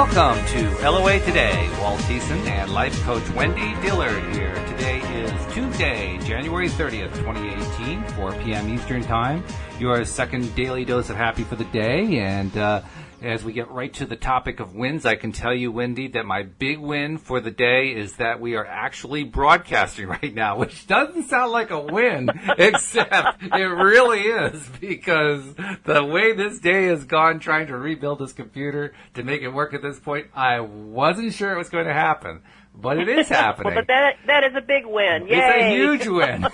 Welcome to LOA Today. Walt Thiessen and life coach Wendy Dillard here. Today is Tuesday, January 30th, 2018, 4 p.m. Eastern Time. Your second daily dose of happy for the day. And as we get right to the topic of wins, I can tell you, Wendy, that my big win for the day is that we are actually broadcasting right now, which doesn't sound like a win, except it really is, because the way this day has gone trying to rebuild this computer to make it work at this point, I wasn't sure it was going to happen, but it is happening. Well, but that is a big win. Yay. It's a huge win.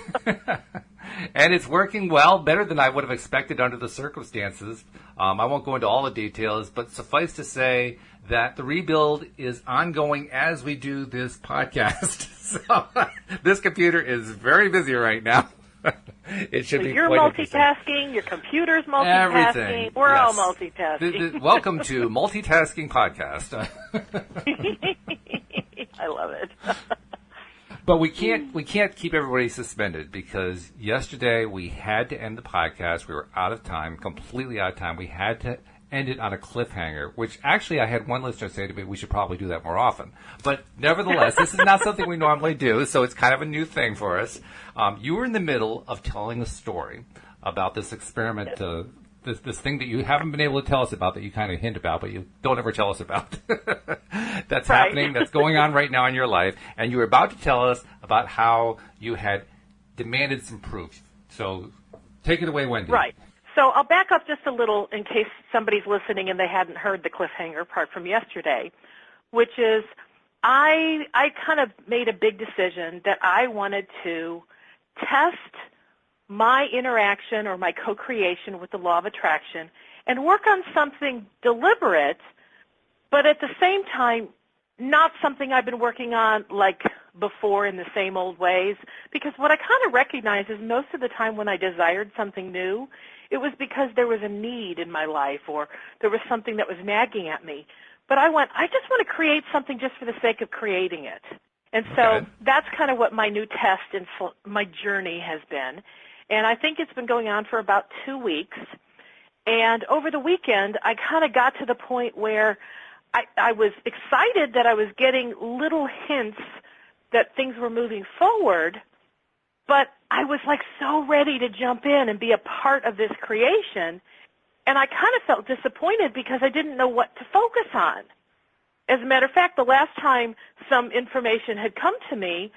And it's working well, better than I would have expected under the circumstances. I won't go into all the details, but suffice to say that the rebuild is ongoing as we do this podcast. So this computer is very busy right now. It should be. You're multitasking. Your computer's multitasking. Everything. We're yes. all multitasking. Welcome to Multitasking Podcast. I love it. But we can't keep everybody suspended, because yesterday we had to end the podcast. We were out of time, completely out of time. We had to end it on a cliffhanger, which actually I had one listener say to me, we should probably do that more often. But nevertheless, this is not something we normally do, so it's kind of a new thing for us. You were in the middle of telling a story about this experiment, this thing that you haven't been able to tell us about, that you kind of hint about, but you don't ever tell us about. That's right. Happening, that's going on right now in your life. And you were about to tell us about how you had demanded some proof. So take it away, Wendy. Right. So I'll back up just a little in case somebody's listening and they hadn't heard the cliffhanger part from yesterday, which is I kind of made a big decision that I wanted to test my interaction or my co-creation with the law of attraction and work on something deliberate, but at the same time, not something I've been working on like before in the same old ways. Because what I kind of recognize is most of the time when I desired something new, it was because there was a need in my life or there was something that was nagging at me. But I just want to create something just for the sake of creating it. And so that's kind of what my new test and my journey has been. And I think it's been going on for about 2 weeks. And over the weekend, I kind of got to the point where I was excited that I was getting little hints that things were moving forward, but I was like so ready to jump in and be a part of this creation. And I kind of felt disappointed because I didn't know what to focus on. As a matter of fact, the last time some information had come to me,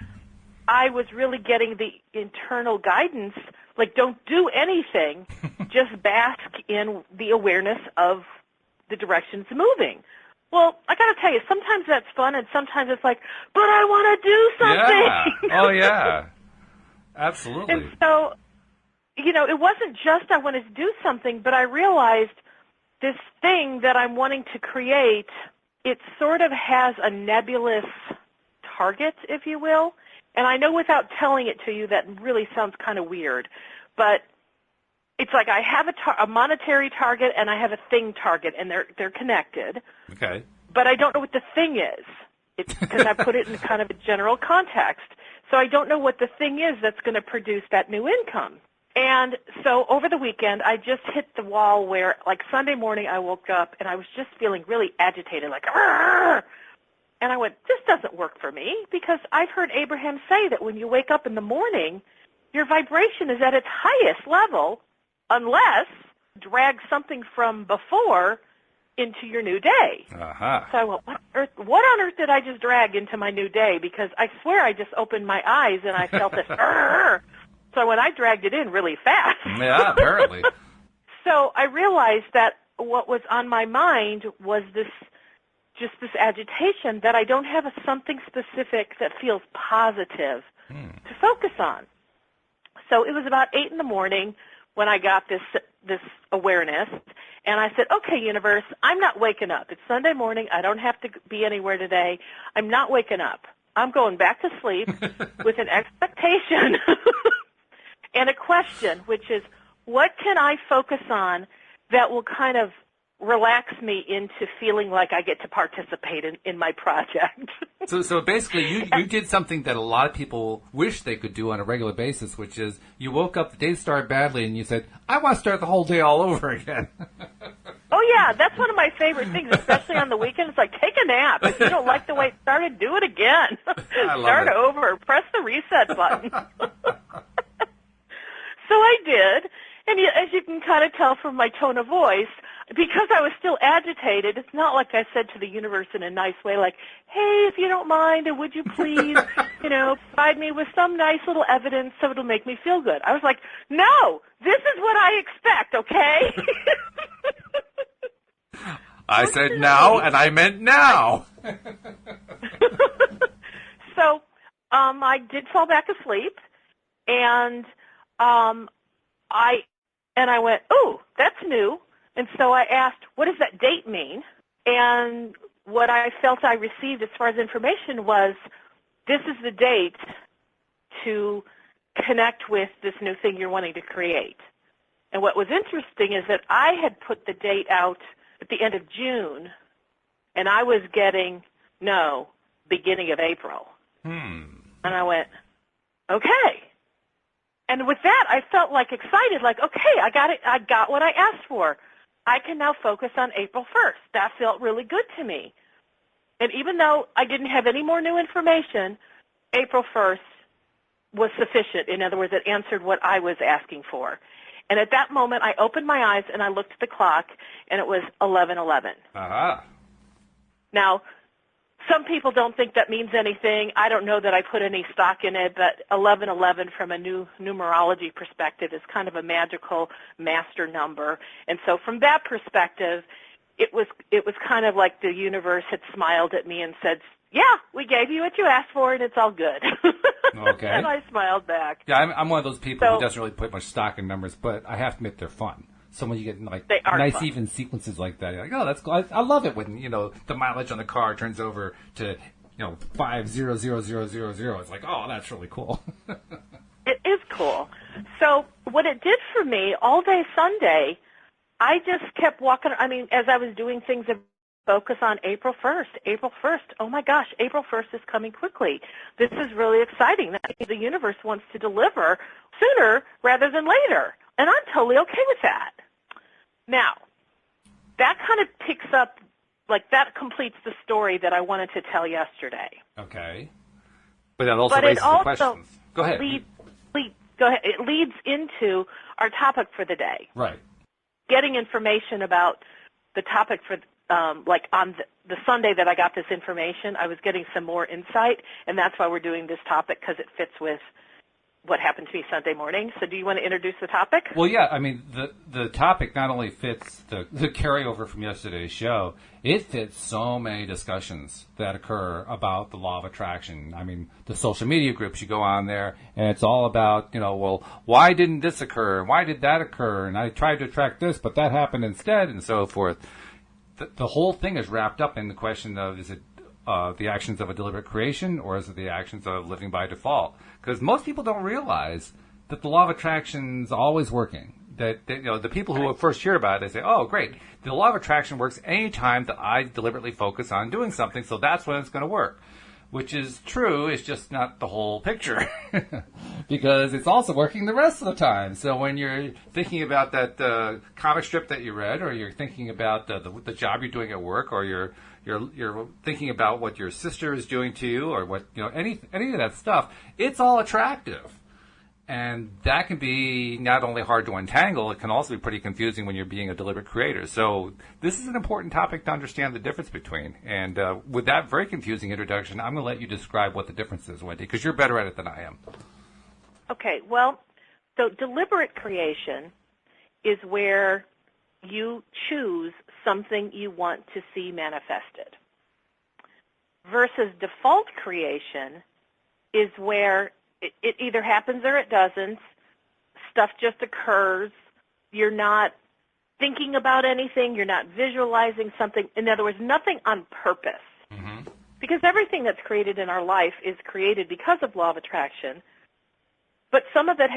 I was really getting the internal guidance, like don't do anything, just bask in the awareness of the directions moving. Well, I got to tell you, sometimes that's fun, and sometimes it's like, but I want to do something. Yeah. Oh, yeah. Absolutely. And so, it wasn't just I wanted to do something, but I realized this thing that I'm wanting to create, it sort of has a nebulous target, if you will. And I know without telling it to you that really sounds kind of weird, but it's like I have a monetary target and I have a thing target, and they're connected. Okay. But I don't know what the thing is. It's because I put it in kind of a general context. So I don't know what the thing is that's going to produce that new income. And so over the weekend, I just hit the wall where, like Sunday morning, I woke up and I was just feeling really agitated, like, argh! And I went, this doesn't work for me, because I've heard Abraham say that when you wake up in the morning, your vibration is at its highest level unless you drag something from before into your new day. Uh-huh. So I went, what on earth did I just drag into my new day? Because I swear I just opened my eyes and I felt this, so when I dragged it in really fast. Yeah, apparently. So I realized that what was on my mind was this agitation that I don't have something specific that feels positive to focus on. So it was about 8 in the morning when I got this awareness, and I said, okay, universe, I'm not waking up. It's Sunday morning. I don't have to be anywhere today. I'm not waking up. I'm going back to sleep with an expectation and a question, which is, what can I focus on that will kind of relax me into feeling like I get to participate in my project? So basically you did something that a lot of people wish they could do on a regular basis, which is you woke up, the day started badly, and you said, I want to start the whole day all over again. Oh, yeah, that's one of my favorite things, especially on the weekend. It's like, take a nap. If you don't like the way it started, do it again. Start over. Press the reset button. So I did, and as you can kind of tell from my tone of voice, because I was still agitated, it's not like I said to the universe in a nice way, like, hey, if you don't mind, and would you please, provide me with some nice little evidence so it'll make me feel good. I was like, no, this is what I expect, okay? I said now, and I meant now. So I did fall back asleep, and I went, oh, that's new. And so I asked, what does that date mean? And what I felt I received as far as information was, this is the date to connect with this new thing you're wanting to create. And what was interesting is that I had put the date out at the end of June, and I was getting, no, beginning of April. And I went, okay. And with that, I felt like excited, like, okay, I got it. I got what I asked for. I can now focus on April 1st. That felt really good to me. And even though I didn't have any more new information, April 1st was sufficient. In other words, it answered what I was asking for. And at that moment, I opened my eyes and I looked at the clock, and it was 11:11. Now, some people don't think that means anything. I don't know that I put any stock in it, but 11:11 from a new numerology perspective is kind of a magical master number. And so from that perspective, it was kind of like the universe had smiled at me and said, yeah, we gave you what you asked for, and it's all good. Okay. And I smiled back. Yeah, I'm one of those people who doesn't really put much stock in numbers, but I have to admit they're fun. So when you get nice fun. Even sequences like that, you're like, oh, that's cool. I love it when the mileage on the car turns over to 500,000. It's like, oh, that's really cool. It is cool. So what it did for me all day Sunday, I just kept walking. I mean, as I was doing things that focus on April 1st. April 1st. Oh my gosh, April 1st is coming quickly. This is really exciting. That means the universe wants to deliver sooner rather than later. And I'm totally okay with that. Now, that kind of picks up, that completes the story that I wanted to tell yesterday. Okay. But that also raises the questions. Go ahead. Go ahead. It leads into our topic for the day. Right. Getting information about the topic for, on the Sunday that I got this information, I was getting some more insight, and that's why we're doing this topic, because it fits with what happened to me Sunday morning. So do you want to introduce the topic? Well, yeah. I mean, the topic not only fits the carryover from yesterday's show, it fits so many discussions that occur about the law of attraction. I mean, the social media groups, you go on there, and it's all about, well, why didn't this occur? Why did that occur? And I tried to attract this, but that happened instead, and so forth. The whole thing is wrapped up in the question of, is it the actions of a deliberate creation, or is it the actions of living by default? Because most people don't realize that the law of attraction is always working. That the people who first hear about it, they say, oh, great. The law of attraction works any time that I deliberately focus on doing something, so that's when it's going to work. Which is true, it's just not the whole picture. Because it's also working the rest of the time. So when you're thinking about that comic strip that you read, or you're thinking about the job you're doing at work, or you're thinking about what your sister is doing to you, or what any of that stuff, it's all attractive. And that can be not only hard to untangle, it can also be pretty confusing when you're being a deliberate creator. So this is an important topic to understand the difference between. And with that very confusing introduction, I'm going to let you describe what the difference is, Wendy, because you're better at it than I am. Okay, well, so deliberate creation is where you choose something you want to see manifested. Versus default creation is where it either happens or it doesn't. Stuff just occurs. You're not thinking about anything. You're not visualizing something. In other words, nothing on purpose. Mm-hmm. Because everything that's created in our life is created because of law of attraction. But some of it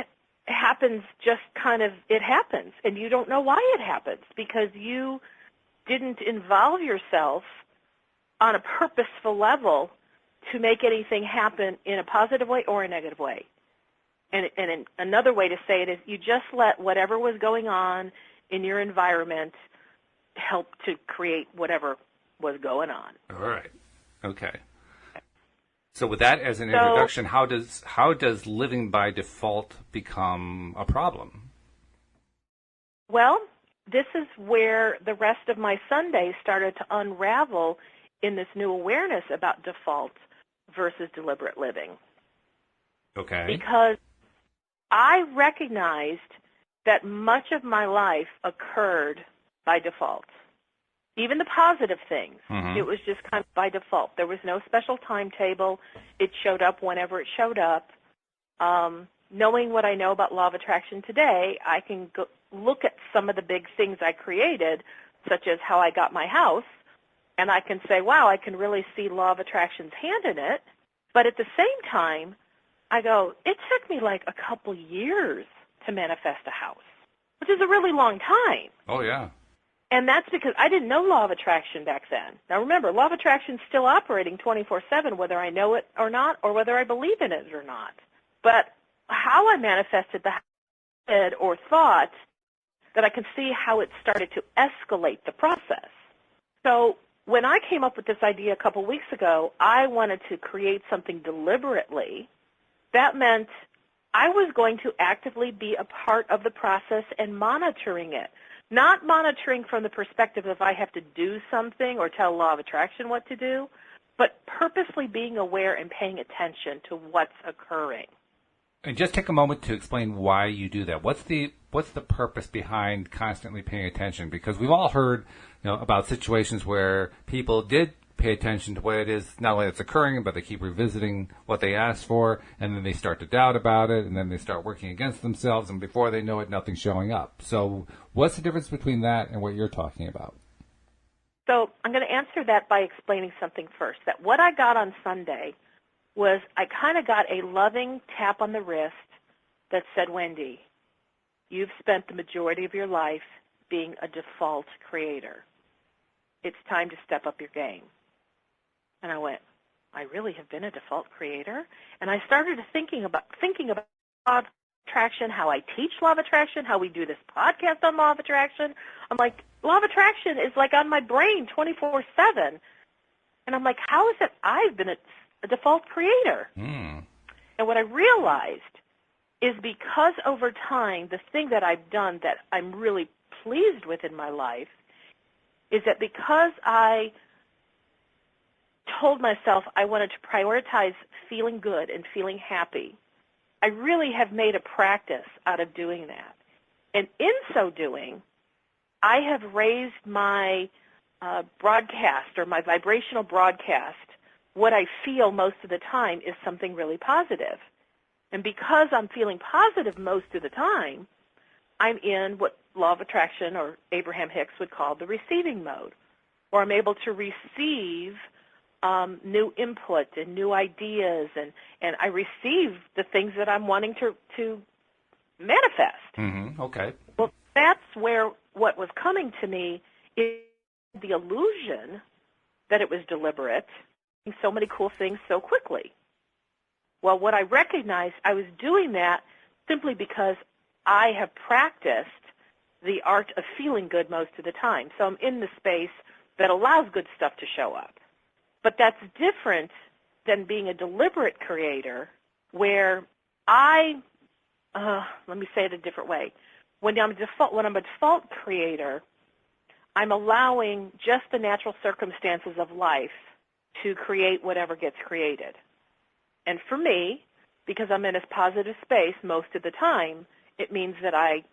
happens just kind of, it happens. And you don't know why it happens because you didn't involve yourself on a purposeful level to make anything happen in a positive way or a negative way. And another way to say it is you just let whatever was going on in your environment help to create whatever was going on. All right. Okay. So with that as an introduction, how does living by default become a problem? Well, this is where the rest of my Sunday started to unravel in this new awareness about default versus deliberate living. Okay. Because I recognized that much of my life occurred by default. Even the positive things, it was just kind of by default. There was no special timetable. It showed up whenever it showed up. Knowing what I know about law of attraction today, I can look at some of the big things I created, such as how I got my house, and I can say, wow, I can really see law of attraction's hand in it. But at the same time, I go, it took me like a couple years to manifest a house, which is a really long time. Oh, yeah. And that's because I didn't know law of attraction back then. Now remember, law of attraction is still operating 24/7, whether I know it or not, or whether I believe in it or not. But how I manifested the head or thought, that I can see how it started to escalate the process. So when I came up with this idea a couple weeks ago, I wanted to create something deliberately. That meant I was going to actively be a part of the process and monitoring it. Not monitoring from the perspective of I have to do something or tell law of attraction what to do, but purposely being aware and paying attention to what's occurring. And just take a moment to explain why you do that. What's the purpose behind constantly paying attention? Because we've all heard, about situations where people did pay attention to what it is, not only that's occurring, but they keep revisiting what they asked for, and then they start to doubt about it, and then they start working against themselves, and before they know it, nothing's showing up. So what's the difference between that and what you're talking about? So I'm going to answer that by explaining something first. That what I got on Sunday was I kind of got a loving tap on the wrist that said, Wendy, you've spent the majority of your life being a default creator. It's time to step up your game. And I went, I really have been a default creator? And I started thinking about law of attraction, how I teach law of attraction, how we do this podcast on law of attraction. I'm like, law of attraction is like on my brain 24/7. And I'm like, how is it I've been a default creator? And what I realized is because over time, the thing that I've done that I'm really pleased with in my life is that because I told myself I wanted to prioritize feeling good and feeling happy, I really have made a practice out of doing that. And in so doing, I have raised my broadcast or my vibrational broadcast. What I feel most of the time is something really positive. And because I'm feeling positive most of the time, I'm in what law of attraction or Abraham Hicks would call the receiving mode, where I'm able to receive new input and new ideas, and I receive the things that I'm wanting to manifest. Okay. Well, that's where what was coming to me is the illusion that it was deliberate, and so many cool things so quickly. Well, what I recognized, I was doing that simply because I have practiced the art of feeling good most of the time. So I'm in the space that allows good stuff to show up. But that's different than being a deliberate creator where let me say it a different way. When I'm a default creator, I'm allowing just the natural circumstances of life to create whatever gets created. And for me, because I'm in a positive space most of the time, it means that I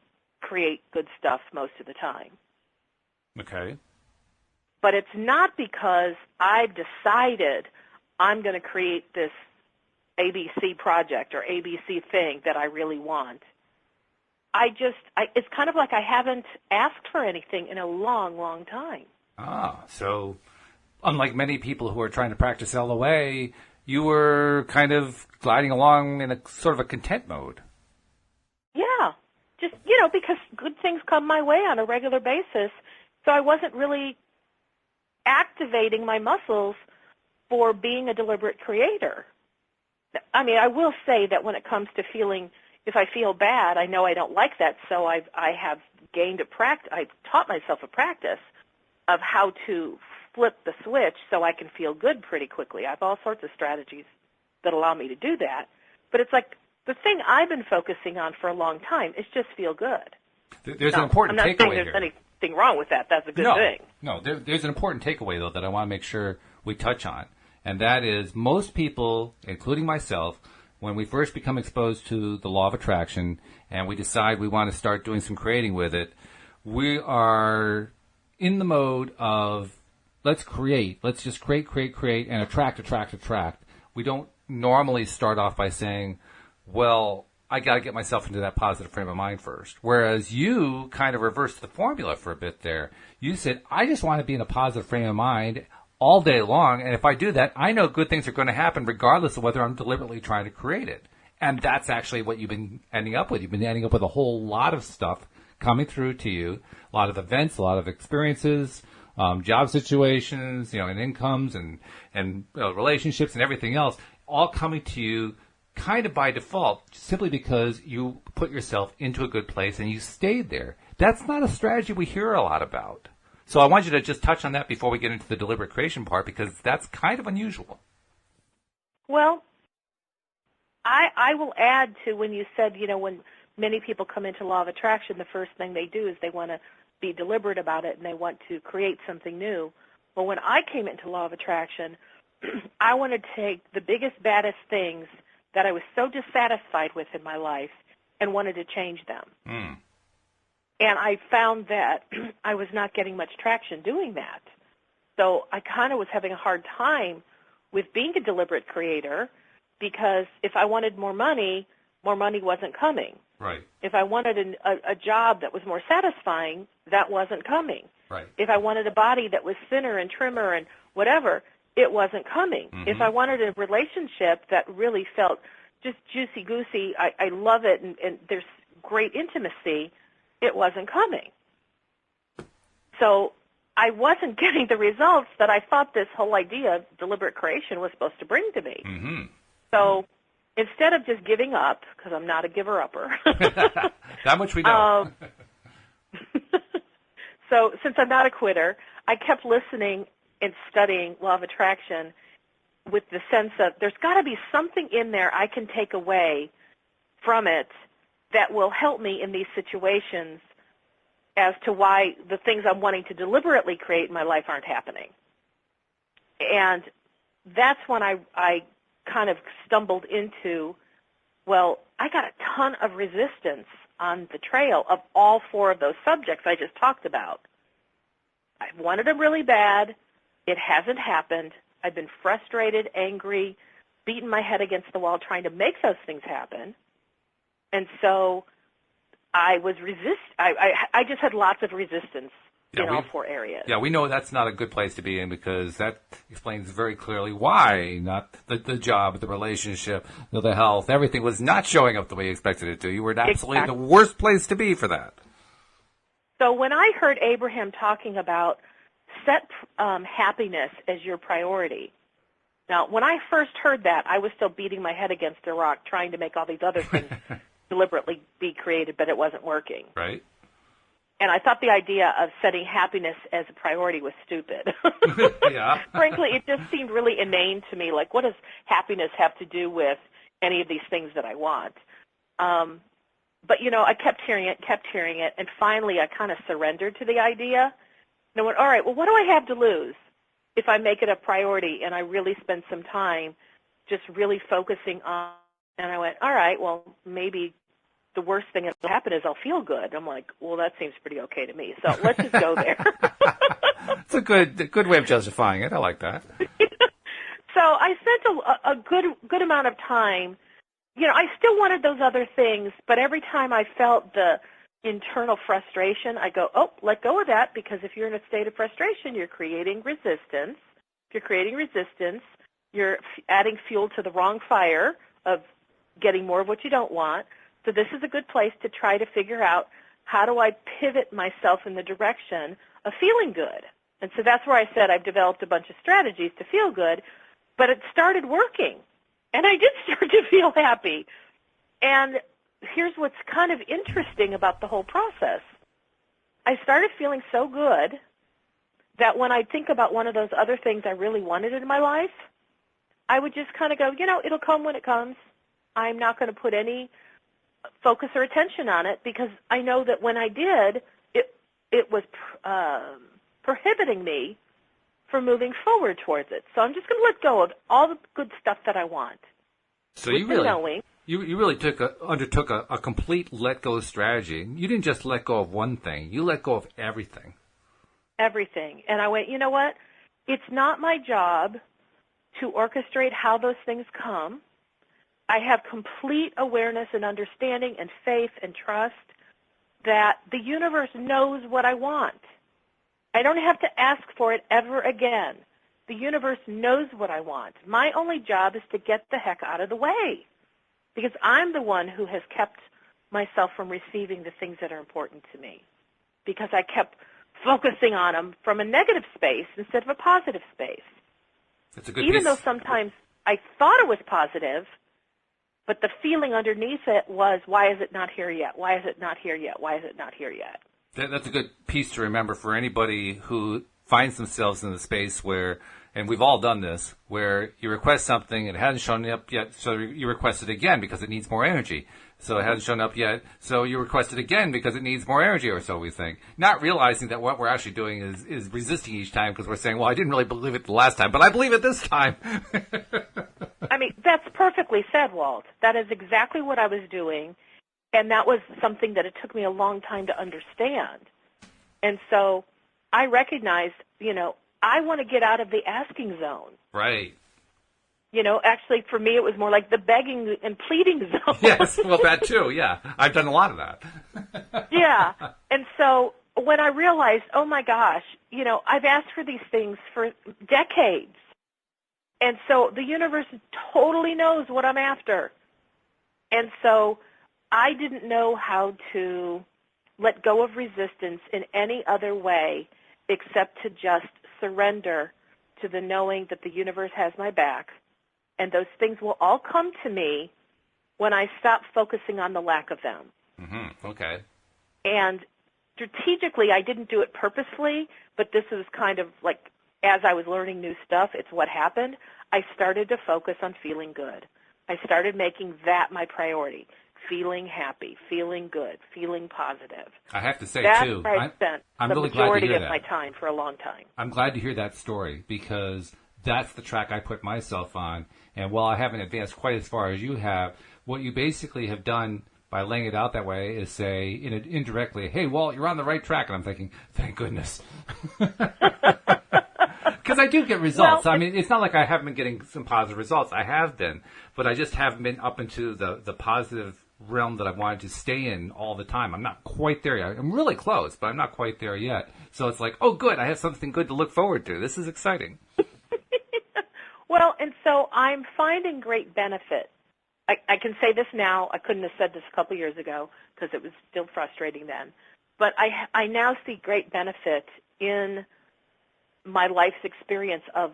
create good stuff most of the time. Okay. But it's not because I've decided I'm going to create this ABC project or ABC thing that I really want. It's kind of like I haven't asked for anything in a long, long time. So unlike many people who are trying to practice LOA, you were kind of gliding along in a sort of a content mode. Yeah, just, because good things come my way on a regular basis, so I wasn't really activating my muscles for being a deliberate creator. I mean, I will say that when it comes to feeling, if I feel bad, I know I don't like that, so I have gained I've taught myself a practice of how to flip the switch so I can feel good pretty quickly. I have all sorts of strategies that allow me to do that. But it's like the thing I've been focusing on for a long time is just feel good. There's an important takeaway here. I'm not saying there's anything wrong with that. That's a good thing. No, there's an important takeaway, though, that I want to make sure we touch on. And that is most people, including myself, when we first become exposed to the law of attraction and we decide we want to start doing some creating with it, we are in the mode of let's just create, and attract. We don't normally start off by saying, well, I got to get myself into that positive frame of mind first. Whereas you kind of reversed the formula for a bit there. You said, I just want to be in a positive frame of mind all day long, and if I do that, I know good things are going to happen regardless of whether I'm deliberately trying to create it. And that's actually what you've been ending up with. You've been ending up with a whole lot of stuff coming through to you, a lot of events, a lot of experiences, job situations, and incomes and relationships and everything else, all coming to you kind of by default, simply because you put yourself into a good place and you stayed there. That's not a strategy we hear a lot about. So I want you to just touch on that before we get into the deliberate creation part, because that's kind of unusual. Well, I will add to when you said, when many people come into law of attraction, the first thing they do is they want to be deliberate about it and they want to create something new. Well, when I came into law of attraction, I wanted to take the biggest, baddest things that I was so dissatisfied with in my life and wanted to change them. Mm. And I found that I was not getting much traction doing that. So I kind of was having a hard time with being a deliberate creator, because if I wanted more money wasn't coming. Right. If I wanted a job that was more satisfying, that wasn't coming. Right. If I wanted a body that was thinner and trimmer and whatever, it wasn't coming. Mm-hmm. If I wanted a relationship that really felt just juicy-goosey, I love it, and there's great intimacy, it wasn't coming. So I wasn't getting the results that I thought this whole idea of deliberate creation was supposed to bring to me. Mm-hmm. So instead of just giving up, because I'm not a giver-upper. That much we know. So since I'm not a quitter, I kept listening and studying law of attraction with the sense of there's got to be something in there I can take away from it that will help me in these situations as to why the things I'm wanting to deliberately create in my life aren't happening. And that's when I kind of stumbled into, well, I got a ton of resistance on the trail of all four of those subjects I just talked about. I've wanted them really bad. It hasn't happened. I've been frustrated, angry, beating my head against the wall trying to make those things happen. And so I was I just had lots of resistance in all four areas. Yeah, we know that's not a good place to be in, because that explains very clearly why not the job, the relationship, the health, everything was not showing up the way you expected it to. You were in absolutely the worst place to be for that. So when I heard Abraham talking about set happiness as your priority, now when I first heard that, I was still beating my head against a rock trying to make all these other things deliberately be created, but it wasn't working. Right. And I thought the idea of setting happiness as a priority was stupid. Yeah. Frankly, it just seemed really inane to me. Like, what does happiness have to do with any of these things that I want? But, I kept hearing it, and finally I kind of surrendered to the idea. And I went, all right, well, what do I have to lose if I make it a priority and I really spend some time just really focusing on, and I went, all right, well, maybe the worst thing that will happen is I'll feel good. I'm like, well, that seems pretty okay to me. So let's just go there. It's a good way of justifying it. I like that. So I spent a good amount of time. I still wanted those other things, but every time I felt the internal frustration, I go, oh, let go of that, because if you're in a state of frustration, you're creating resistance. If you're creating resistance, you're adding fuel to the wrong fire of getting more of what you don't want. So this is a good place to try to figure out, how do I pivot myself in the direction of feeling good? And so that's where I said I've developed a bunch of strategies to feel good, but it started working. And I did start to feel happy. And here's what's kind of interesting about the whole process. I started feeling so good that when I think about one of those other things I really wanted in my life, I would just kind of go, it'll come when it comes. I'm not going to put any focus or attention on it because I know that when I did, it was prohibiting me from moving forward towards it. So I'm just going to let go of all the good stuff that I want. So you really undertook a complete let go strategy. You didn't just let go of one thing. You let go of everything. Everything. And I went, you know what? It's not my job to orchestrate how those things come. I have complete awareness and understanding and faith and trust that the universe knows what I want. I don't have to ask for it ever again. The universe knows what I want. My only job is to get the heck out of the way because I'm the one who has kept myself from receiving the things that are important to me because I kept focusing on them from a negative space instead of a positive space. That's a good Even piece. though sometimes I thought it was positive, but the feeling underneath it was, why is it not here yet? Why is it not here yet? Why is it not here yet? That's a good piece to remember for anybody who finds themselves in the space where, and we've all done this, where you request something, it hasn't shown up yet, so you request it again because it needs more energy. So it hasn't shown up yet, so you request it again because it needs more energy, or so we think. Not realizing that what we're actually doing is resisting each time because we're saying, well, I didn't really believe it the last time, but I believe it this time. I mean, that's perfectly said, Walt. That is exactly what I was doing, and that was something that it took me a long time to understand. And so I recognized, I want to get out of the asking zone. Right. Actually, for me, it was more like the begging and pleading zone. Yes, well, that too, yeah. I've done a lot of that. Yeah. And so when I realized, oh, my gosh, I've asked for these things for decades. And so the universe totally knows what I'm after. And so I didn't know how to let go of resistance in any other way except to just surrender to the knowing that the universe has my back. And those things will all come to me when I stop focusing on the lack of them. Mm-hmm. Okay. And strategically, I didn't do it purposefully, but this was kind of like as I was learning new stuff, it's what happened. I started to focus on feeling good. I started making that my priority, feeling happy, feeling good, feeling positive. I have to say, That's too, where I spent I'm the really glad to majority hear of that. my time for a long time. I'm glad to hear that story because that's the track I put myself on. And while I haven't advanced quite as far as you have, what you basically have done by laying it out that way is say indirectly, hey, Walt, you're on the right track. And I'm thinking, thank goodness. Because I do get results. Well, I mean, it's not like I haven't been getting some positive results. I have been. But I just haven't been up into the positive realm that I wanted to stay in all the time. I'm not quite there yet. I'm really close, but I'm not quite there yet. So it's like, oh, good. I have something good to look forward to. This is exciting. Well, and so I'm finding great benefit. I can say this now. I couldn't have said this a couple years ago because it was still frustrating then. But I now see great benefit in my life's experience of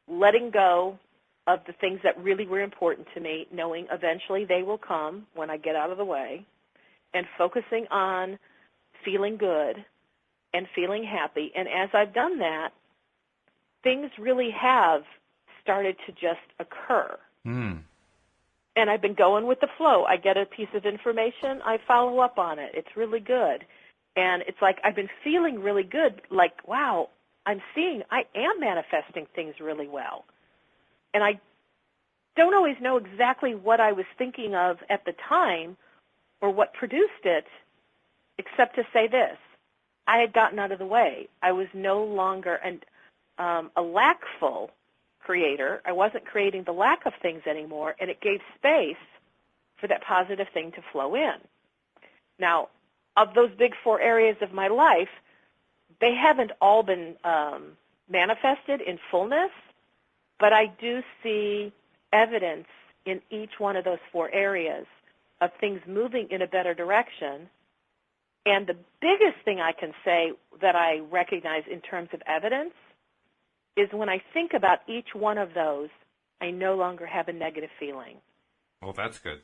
letting go of the things that really were important to me, knowing eventually they will come when I get out of the way, and focusing on feeling good and feeling happy. And as I've done that, things really have started to just occur. Mm. And I've been going with the flow. I get a piece of information, I follow up on it. It's really good. And it's like I've been feeling really good, like, wow, I am manifesting things really well. And I don't always know exactly what I was thinking of at the time or what produced it, except to say this. I had gotten out of the way. I was no longer a lackful creator. I wasn't creating the lack of things anymore, and it gave space for that positive thing to flow in. Now, of those big 4 areas of my life, they haven't all been manifested in fullness, but I do see evidence in each one of those 4 areas of things moving in a better direction. And the biggest thing I can say that I recognize in terms of evidence is when I think about each one of those, I no longer have a negative feeling. Well, that's good.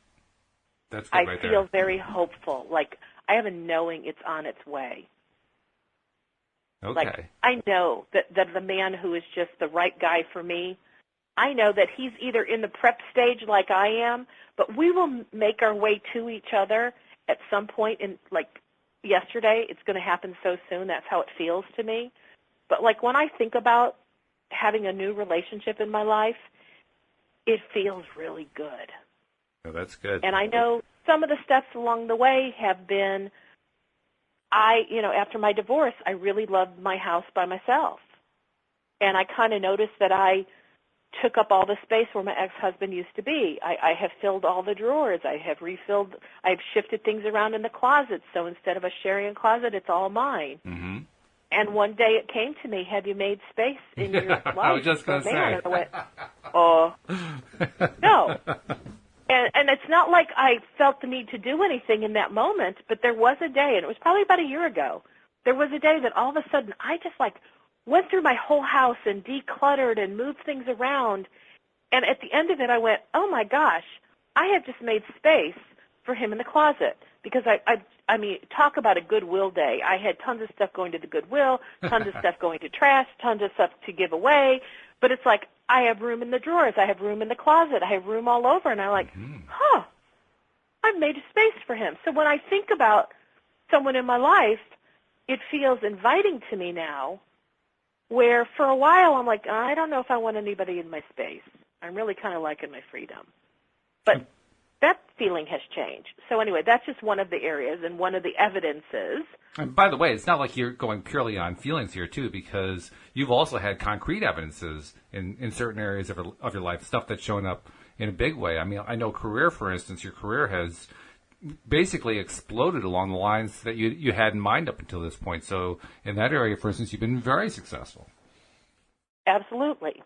That's good right there. I feel very hopeful, like I have a knowing it's on its way. Okay. Like, I know that the man who is just the right guy for me, I know that he's either in the prep stage like I am, but we will make our way to each other at some point. In like yesterday, it's going to happen so soon. That's how it feels to me. But like when I think about having a new relationship in my life, it feels really good. Oh, that's good. And I know some of the steps along the way have been, after my divorce, I really loved my house by myself. And I kind of noticed that I took up all the space where my ex-husband used to be. I have filled all the drawers. I've shifted things around in the closet. So instead of us sharing a closet, it's all mine. Mm-hmm. And one day it came to me, have you made space in your life? I was just going to say. And I went, oh, no. And it's not like I felt the need to do anything in that moment, but there was a day, and it was probably about a year ago, there was a day that all of a sudden I just like went through my whole house and decluttered and moved things around. And at the end of it, I went, oh, my gosh, I have just made space for him in the closet. Because, I mean, talk about a Goodwill day. I had tons of stuff going to the Goodwill, tons of stuff going to trash, tons of stuff to give away. But it's like I have room in the drawers. I have room in the closet. I have room all over. And I'm like, I've made a space for him. So when I think about someone in my life, it feels inviting to me now, where for a while I'm like, I don't know if I want anybody in my space. I'm really kind of liking my freedom. But that feeling has changed. So anyway, that's just one of the areas and one of the evidences. And by the way, it's not like you're going purely on feelings here, too, because you've also had concrete evidences in certain areas of your life, stuff that's shown up in a big way. I mean, I know career, for instance, your career has basically exploded along the lines that you had in mind up until this point. So in that area, for instance, you've been very successful. Absolutely.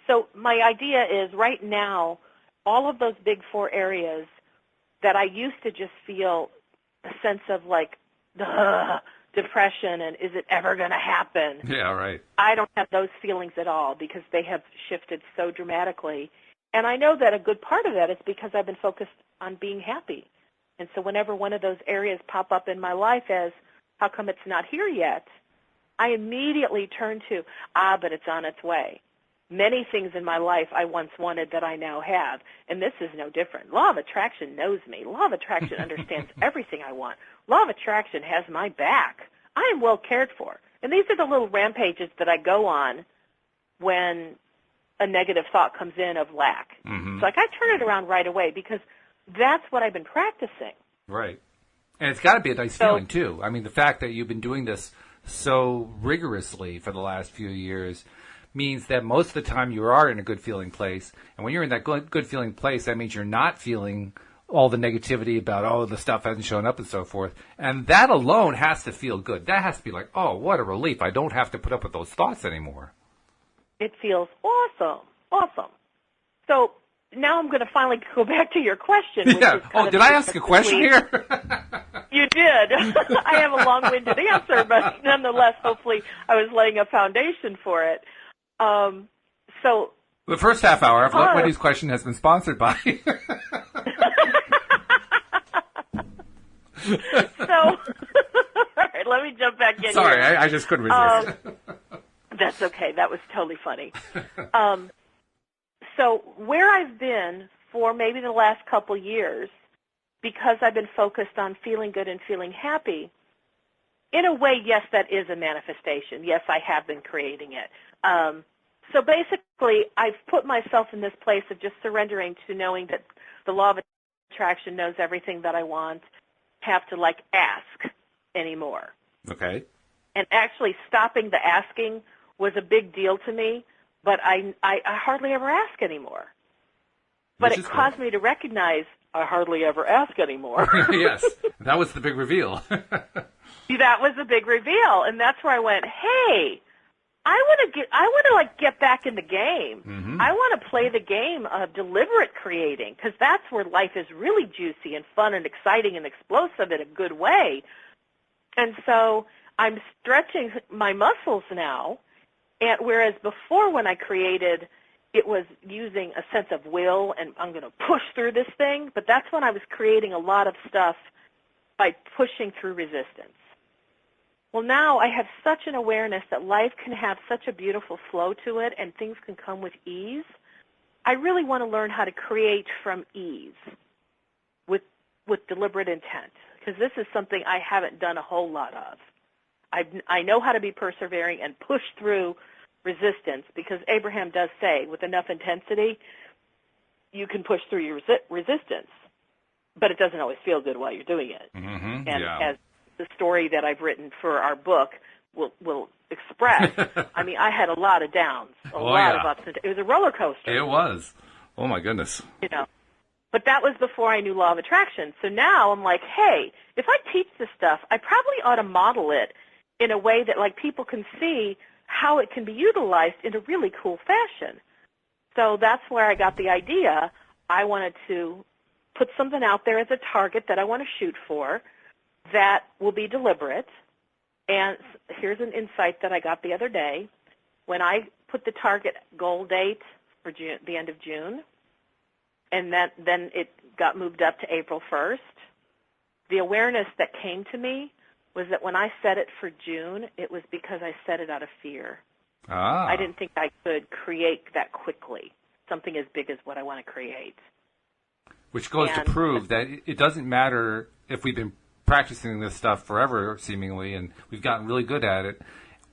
So my idea is right now, all of those big four areas that I used to just feel a sense of like depression and is it ever going to happen? Yeah, right. I don't have those feelings at all because they have shifted so dramatically. And I know that a good part of that is because I've been focused on being happy. And so whenever one of those areas pop up in my life as, how come it's not here yet, I immediately turn to, but it's on its way. Many things in my life I once wanted that I now have, and this is no different. Law of attraction knows me. Law of attraction understands everything I want. Law of attraction has my back. I am well cared for. And these are the little rampages that I go on when a negative thought comes in of lack. Mm-hmm. So I turn it around right away because that's what I've been practicing. Right. And it's got to be a nice feeling, too. I mean, the fact that you've been doing this so rigorously for the last few years means that most of the time you are in a good feeling place. And when you're in that good feeling place, that means you're not feeling all the negativity about, the stuff hasn't shown up and so forth. And that alone has to feel good. That has to be like, what a relief. I don't have to put up with those thoughts anymore. It feels awesome. Awesome. So now I'm going to finally go back to your question. Which is did I ask a question here? You did. I have a long-winded answer, but nonetheless, hopefully I was laying a foundation for it. So the first half hour of Wendy's question has been sponsored by. So, all right, let me jump back in. Sorry, here. I just couldn't resist. That's okay. That was totally funny. So where I've been for maybe the last couple years, because I've been focused on feeling good and feeling happy, in a way, yes, that is a manifestation. Yes, I have been creating it. So basically, I've put myself in this place of just surrendering to knowing that the law of attraction knows everything that I want, have to, ask anymore. Okay. And actually stopping the asking was a big deal to me, but I hardly ever ask anymore. But it caused me to recognize I hardly ever ask anymore. Yes, that was the big reveal. That was the big reveal, and that's where I went, hey, I want to get back in the game. Mm-hmm. I want to play the game of deliberate creating because that's where life is really juicy and fun and exciting and explosive in a good way. And so I'm stretching my muscles now, and whereas before when I created, it was using a sense of will and I'm going to push through this thing, but that's when I was creating a lot of stuff by pushing through resistance. Well, now I have such an awareness that life can have such a beautiful flow to it and things can come with ease. I really want to learn how to create from ease with deliberate intent, because this is something I haven't done a whole lot of. I know how to be persevering and push through resistance, because Abraham does say with enough intensity, you can push through your resistance, but it doesn't always feel good while you're doing it. Mm-hmm. And Yeah. as the story that I've written for our book will express, I mean, I had a lot of downs, a lot of ups and downs. It was a roller coaster. It was. Oh, my goodness. You know. But that was before I knew law of attraction. So now I'm like, hey, if I teach this stuff, I probably ought to model it in a way that like people can see how it can be utilized in a really cool fashion. So that's where I got the idea. I wanted to put something out there as a target that I want to shoot for that will be deliberate. And here's an insight that I got the other day. When I put the target goal date for June, the end of June, and then it got moved up to April 1st, the awareness that came to me was that when I set it for June, it was because I set it out of fear. Ah. I didn't think I could create that quickly, something as big as what I want to create. Which goes to prove that it doesn't matter if we've been practicing this stuff forever, seemingly, and we've gotten really good at it.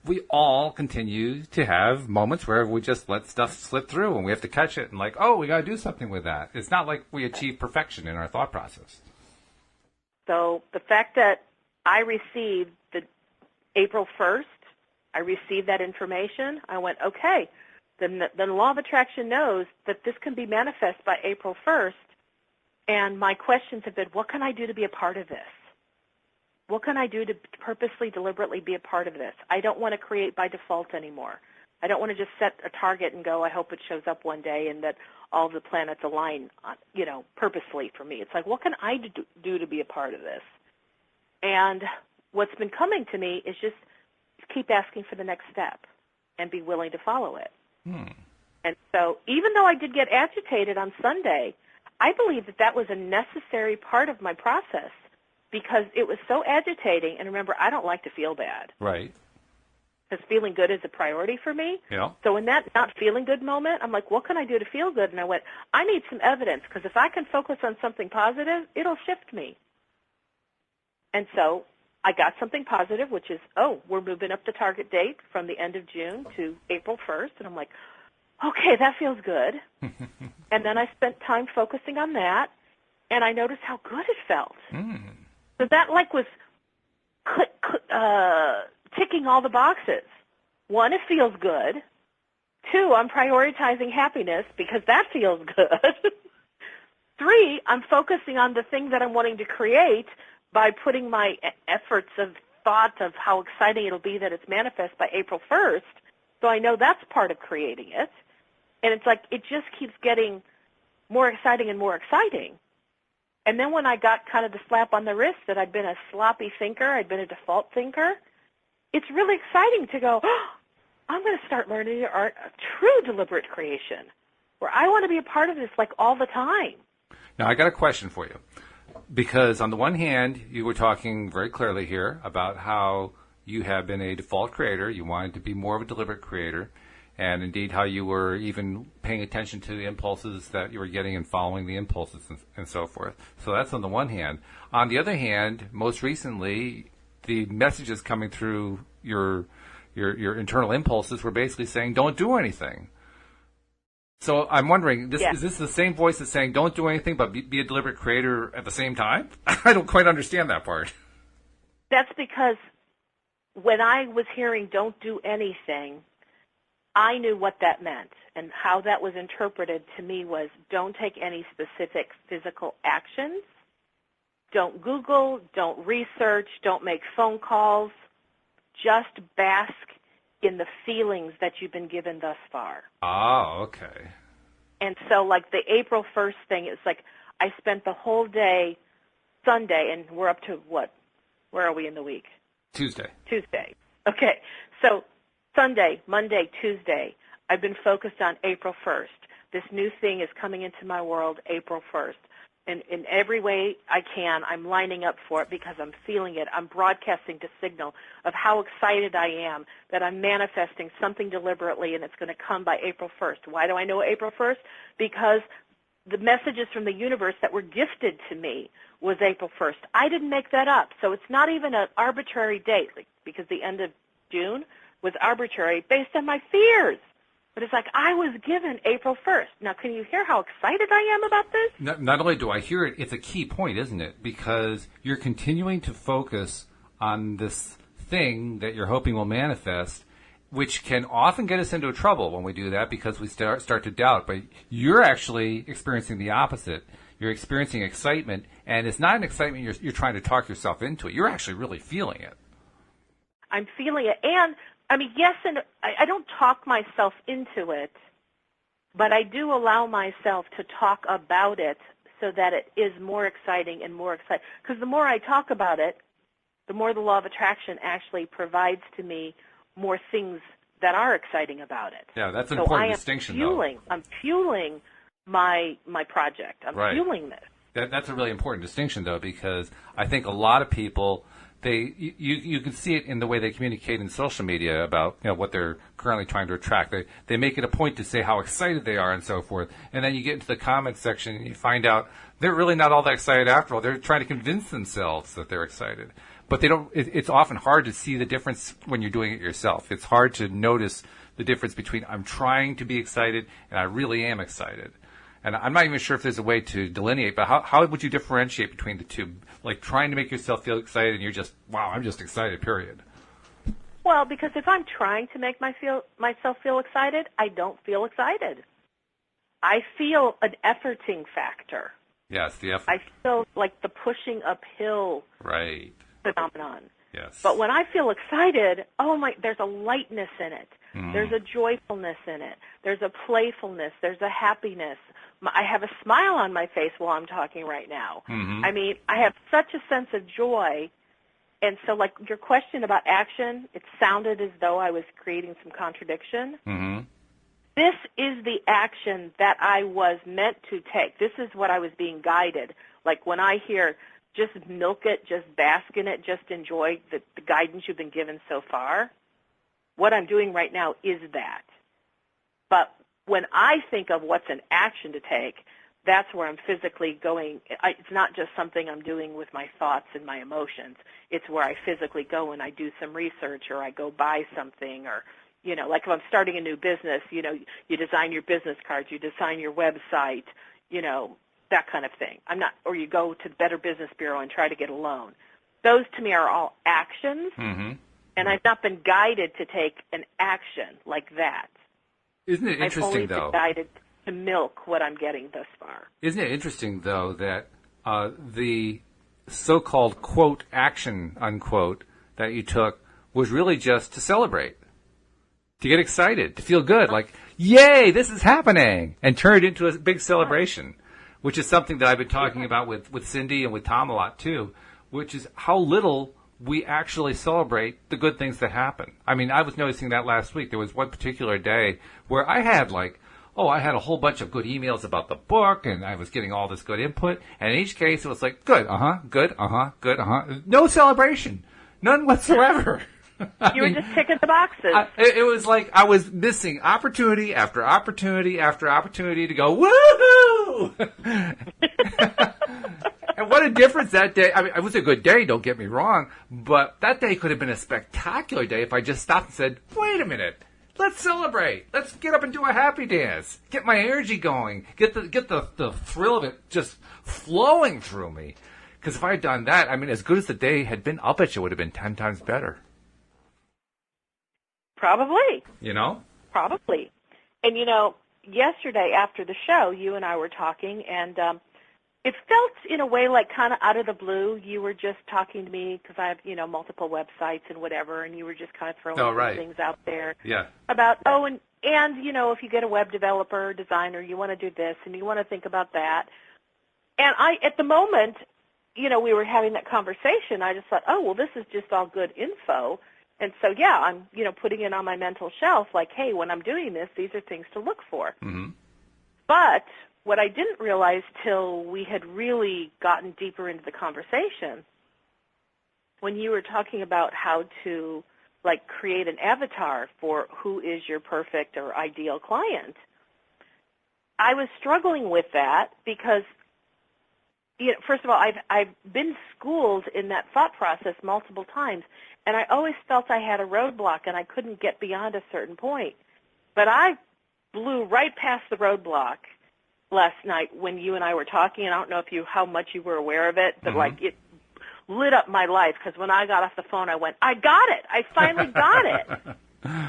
We all continue to have moments where we just let stuff slip through and we have to catch it and like, oh, we got to do something with that. It's not like we achieve perfection in our thought process. So the fact that I received the April 1st, I received that information, I went, okay, then the law of attraction knows that this can be manifest by April 1st, and my questions have been, what can I do to be a part of this? What can I do to purposely, deliberately be a part of this? I don't want to create by default anymore. I don't want to just set a target and go, I hope it shows up one day and that all the planets align, purposely for me. It's like, what can I do to be a part of this? And what's been coming to me is just keep asking for the next step and be willing to follow it. And so even though I did get agitated on Sunday, I believe that was a necessary part of my process, because it was so agitating. And remember, I don't like to feel bad. Right. Because feeling good is a priority for me. Yeah. So in that not feeling good moment, I'm like, what can I do to feel good? And I went, I need some evidence, because if I can focus on something positive, it'll shift me. And so I got something positive, which is, we're moving up the target date from the end of June to April 1st. And I'm like, okay, that feels good. And then I spent time focusing on that, and I noticed how good it felt. So that was ticking all the boxes. One, it feels good. Two, I'm prioritizing happiness because that feels good. Three, I'm focusing on the thing that I'm wanting to create by putting my efforts of thought of how exciting it'll be that it's manifest by April 1st. So I know that's part of creating it. And it's like it just keeps getting more exciting and more exciting. And then when I got kind of the slap on the wrist that I'd been a sloppy thinker, I'd been a default thinker, it's really exciting to go, I'm going to start learning the art of true deliberate creation, where I want to be a part of this like all the time. Now, I got a question for you. Because on the one hand, you were talking very clearly here about how you have been a default creator. You wanted to be more of a deliberate creator. And indeed how you were even paying attention to the impulses that you were getting and following the impulses and so forth. So that's on the one hand. On the other hand, most recently, the messages coming through your internal impulses were basically saying, don't do anything. So I'm wondering, is this the same voice that's saying, don't do anything, but be a deliberate creator at the same time? I don't quite understand that part. That's because when I was hearing don't do anything, I knew what that meant, and how that was interpreted to me was don't take any specific physical actions, don't Google, don't research, don't make phone calls, just bask in the feelings that you've been given thus far. Oh, okay. And so like the April 1st thing, it's like I spent the whole day Sunday, and we're up to what? Where are we in the week? Tuesday. Okay, so Sunday, Monday, Tuesday, I've been focused on April 1st. This new thing is coming into my world April 1st. And in every way I can, I'm lining up for it because I'm feeling it. I'm broadcasting the signal of how excited I am that I'm manifesting something deliberately, and it's going to come by April 1st. Why do I know April 1st? Because the messages from the universe that were gifted to me was April 1st. I didn't make that up. So it's not even an arbitrary date, because the end of June was arbitrary based on my fears. But it's like I was given April 1st. Now, can you hear how excited I am about this? Not only do I hear it, it's a key point, isn't it? Because you're continuing to focus on this thing that you're hoping will manifest, which can often get us into trouble when we do that because we start to doubt. But you're actually experiencing the opposite. You're experiencing excitement, and it's not an excitement you're trying to talk yourself into it. You're actually really feeling it. I'm feeling it. And I mean, yes, and I don't talk myself into it, but I do allow myself to talk about it so that it is more exciting and more exciting. Because the more I talk about it, the more the law of attraction actually provides to me more things that are exciting about it. Yeah, that's an important distinction, though. I'm fueling my project. I'm fueling this. That's a really important distinction, though, because I think a lot of people, you can see it in the way they communicate in social media about what they're currently trying to attract. They make it a point to say how excited they are and so forth, and then you get into the comments section and you find out they're really not all that excited after all. They're trying to convince themselves that they're excited, but they don't. It's often hard to see the difference when you're doing it yourself. It's hard to notice the difference between I'm trying to be excited and I really am excited. And I'm not even sure if there's a way to delineate, but how would you differentiate between the two? Like trying to make yourself feel excited and you're just, wow, I'm just excited, period. Well, because if I'm trying to make myself feel excited, I don't feel excited. I feel an efforting factor. Yes, the effort. I feel like the pushing uphill phenomenon. Yes. But when I feel excited, there's a lightness in it. There's a joyfulness in it. There's a playfulness. There's a happiness. I have a smile on my face while I'm talking right now. Mm-hmm. I mean, I have such a sense of joy. And so, like, your question about action, it sounded as though I was creating some contradiction. Mm-hmm. This is the action that I was meant to take. This is what I was being guided. Like, when I hear, just milk it, just bask in it, just enjoy the guidance you've been given so far, what I'm doing right now is that. But when I think of what's an action to take, that's where I'm physically going. It's not just something I'm doing with my thoughts and my emotions. It's where I physically go and I do some research or I go buy something or, like if I'm starting a new business, you design your business cards, you design your website, that kind of thing. Or you go to the Better Business Bureau and try to get a loan. Those to me are all actions, and I've not been guided to take an action like that. Isn't it interesting, I've only though? been guided to milk what I'm getting thus far. Isn't it interesting, though, that the so-called, quote, action, unquote, that you took was really just to celebrate, to get excited, to feel good, like, yay, this is happening, and turn it into a big celebration, which is something that I've been talking about with Cindy and with Tom a lot, too, which is how little we actually celebrate the good things that happen. I mean, I was noticing that last week. There was one particular day where I had I had a whole bunch of good emails about the book, and I was getting all this good input, and in each case it was like, good, good, good, no celebration. None whatsoever. You were just ticking the boxes. It was like I was missing opportunity after opportunity after opportunity to go, woohoo! And what a difference that day. I mean, it was a good day, don't get me wrong, but that day could have been a spectacular day if I just stopped and said, wait a minute, let's celebrate. Let's get up and do a happy dance. Get my energy going. Get the thrill of it just flowing through me. Because if I had done that, I mean, as good as the day had been, I'll bet you it would have been 10 times better. Probably. Probably. And, yesterday after the show, you and I were talking, and it felt in a way like kind of out of the blue. You were just talking to me because I have, multiple websites and whatever, and you were just kind of throwing some things out there about, and if you get a web developer, designer, you want to do this and you want to think about that. And at the moment, we were having that conversation. I just thought, this is just all good info. And so, I'm, putting it on my mental shelf like, hey, when I'm doing this, these are things to look for. Mm-hmm. But what I didn't realize till we had really gotten deeper into the conversation, when you were talking about how to, like, create an avatar for who is your perfect or ideal client, I was struggling with that because, first of all, I've been schooled in that thought process multiple times, and I always felt I had a roadblock and I couldn't get beyond a certain point. But I blew right past the roadblock last night when you and I were talking, and I don't know how much you were aware of it, but like it lit up my life, because when I got off the phone, I went, I got it. I finally got it.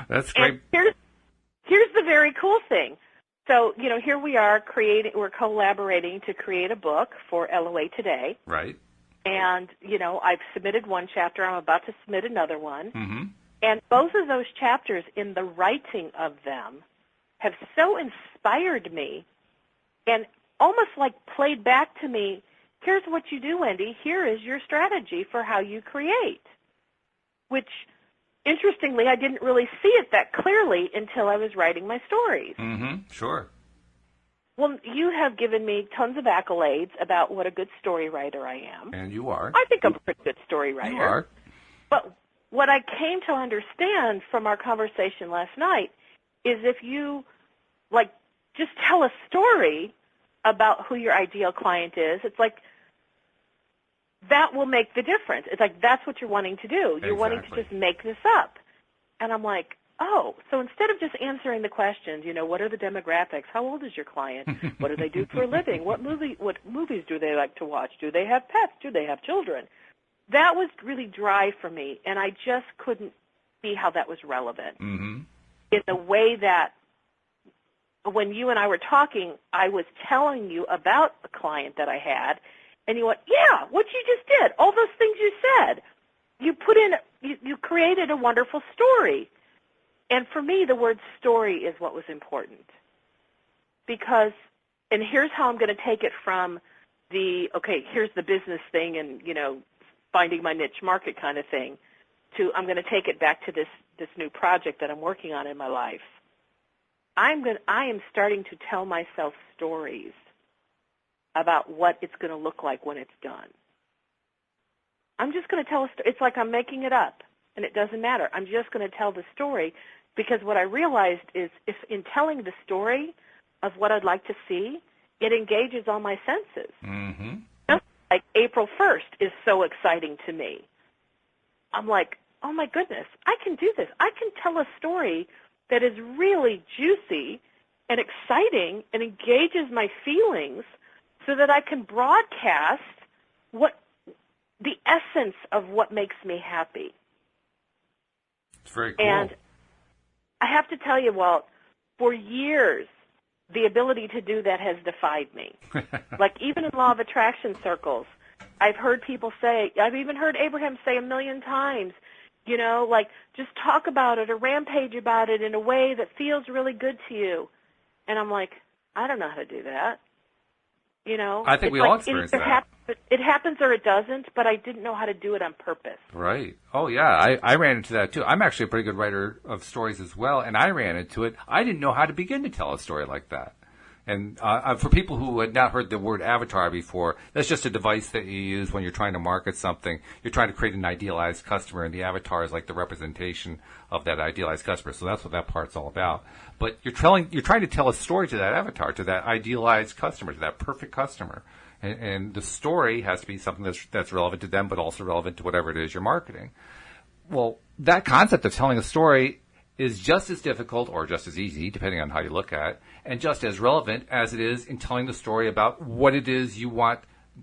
That's great. And here's the very cool thing. So, here we are we're collaborating to create a book for LOA Today. Right. And, I've submitted one chapter. I'm about to submit another one. Mm-hmm. And both of those chapters, in the writing of them, have so inspired me and almost like played back to me, here's what you do, Wendy. Here is your strategy for how you create, which, interestingly, I didn't really see it that clearly until I was writing my stories. Mm-hmm. Sure. Well, you have given me tons of accolades about what a good story writer I am. And you are. I think I'm a pretty good story writer. You are. But what I came to understand from our conversation last night is if you, just tell a story about who your ideal client is, it's like that will make the difference. It's like that's what you're wanting to do. You're wanting to just make this up. And I'm like, oh, so instead of just answering the questions, what are the demographics? How old is your client? What do they do for a living? What movies do they like to watch? Do they have pets? Do they have children? That was really dry for me, and I just couldn't see how that was relevant. Mm-hmm. In the way that when you and I were talking, I was telling you about a client that I had, and you went, yeah, what you just did, all those things you said. You created a wonderful story. And for me, the word story is what was important. Because, and here's how I'm going to take it from here's the business thing and, finding my niche market kind of thing, to I'm going to take it back to this new project that I'm working on in my life. I am starting to tell myself stories about what it's going to look like when it's done. I'm just going to tell a story. It's like I'm making it up, and it doesn't matter. I'm just going to tell the story, because what I realized is if in telling the story of what I'd like to see, it engages all my senses. Mm-hmm. Just like April 1st is so exciting to me. I'm like, oh, my goodness, I can do this. I can tell a story that is really juicy and exciting and engages my feelings so that I can broadcast the essence of what makes me happy. It's very cool. And I have to tell you, Walt, for years, the ability to do that has defied me. Like even in law of attraction circles, I've heard people say, I've even heard Abraham say 1,000,000 times, just talk about it or rampage about it in a way that feels really good to you. And I'm like, I don't know how to do that. I think we all experience that. It happens or it doesn't, but I didn't know how to do it on purpose. Right. Oh, yeah. I ran into that, too. I'm actually a pretty good writer of stories as well, and I ran into it. I didn't know how to begin to tell a story like that. And for people who had not heard the word avatar before, that's just a device that you use when you're trying to market something. You're trying to create an idealized customer, and the avatar is like the representation of that idealized customer. So that's what that part's all about. But you're trying to tell a story to that avatar, to that idealized customer, to that perfect customer. And the story has to be something that's relevant to them, but also relevant to whatever it is you're marketing. Well, that concept of telling a story is just as difficult or just as easy, depending on how you look at it, and just as relevant as it is in telling the story about what it is you want,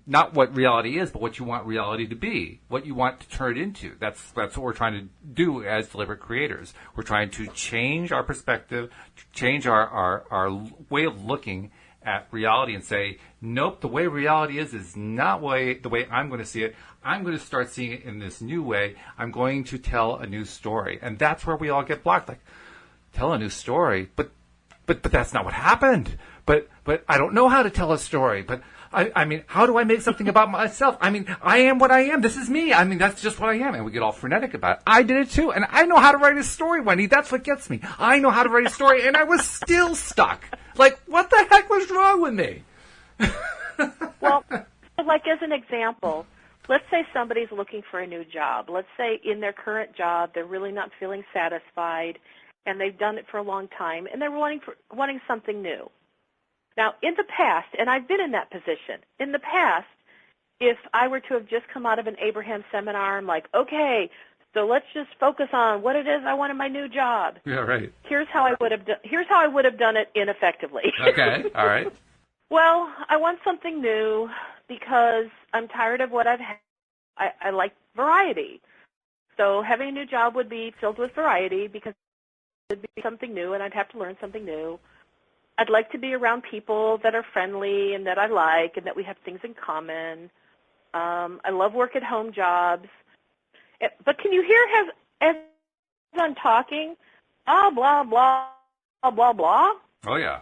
not what reality is, but what you want reality to be, what you want to turn it into. That's what we're trying to do as deliberate creators. We're trying to change our perspective, change our way of looking at reality and say, nope, the way reality is not the way I'm going to see it. I'm going to start seeing it in this new way. I'm going to tell a new story. And that's where we all get blocked. Like, tell a new story, but that's not what happened. But I don't know how to tell a story. But I mean, how do I make something about myself? I mean, I am what I am. This is me. I mean, that's just what I am. And we get all frenetic about it. I did it too. And I know how to write a story, Wendy. That's what gets me. I know how to write a story, and I was still stuck. Like, what the heck was wrong wrong with me? Well, like as an example, let's say somebody's looking for a new job. Let's say in their current job they're really not feeling satisfied, and they've done it for a long time, and they're wanting something new. Now, in the past, and I've been in that position, in the past, if I were to have just come out of an Abraham seminar, I'm like, okay, so let's just focus on what it is I want in my new job. Yeah, right. Here's how I would have done it ineffectively. Okay, all right. Well, I want something new because I'm tired of what I've had. I like variety. So having a new job would be filled with variety because it would be something new and I'd have to learn something new. I'd like to be around people that are friendly and that I like and that we have things in common. I love work-at-home jobs. But can you hear as I'm talking, blah, blah, blah, blah, blah? Oh, yeah.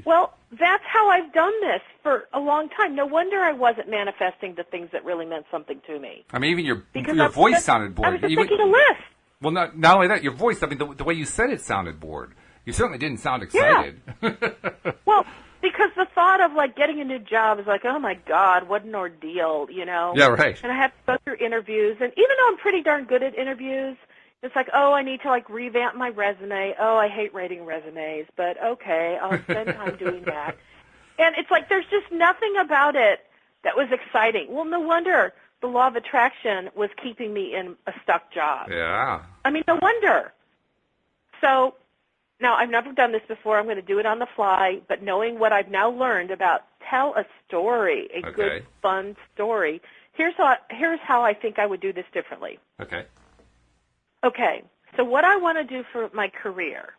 Well, that's how I've done this for a long time. No wonder I wasn't manifesting the things that really meant something to me. I mean, even your voice sounded bored. I was just making a list. Well, not only that, your voice, I mean, the way you said it sounded bored. You certainly didn't sound excited. Yeah. Well, because the thought of, like, getting a new job is like, oh, my God, what an ordeal, you know? Yeah, right. And I have to go through interviews. And even though I'm pretty darn good at interviews, it's like, oh, I need to, like, revamp my resume. Oh, I hate writing resumes, but okay, I'll spend time doing that. And it's like there's just nothing about it that was exciting. Well, no wonder the law of attraction was keeping me in a stuck job. Yeah. I mean, no wonder. So now I've never done this before. I'm going to do it on the fly, but knowing what I've now learned about tell a story, a good, fun story, here's how I think I would do this differently. Okay, so what I want to do for my career,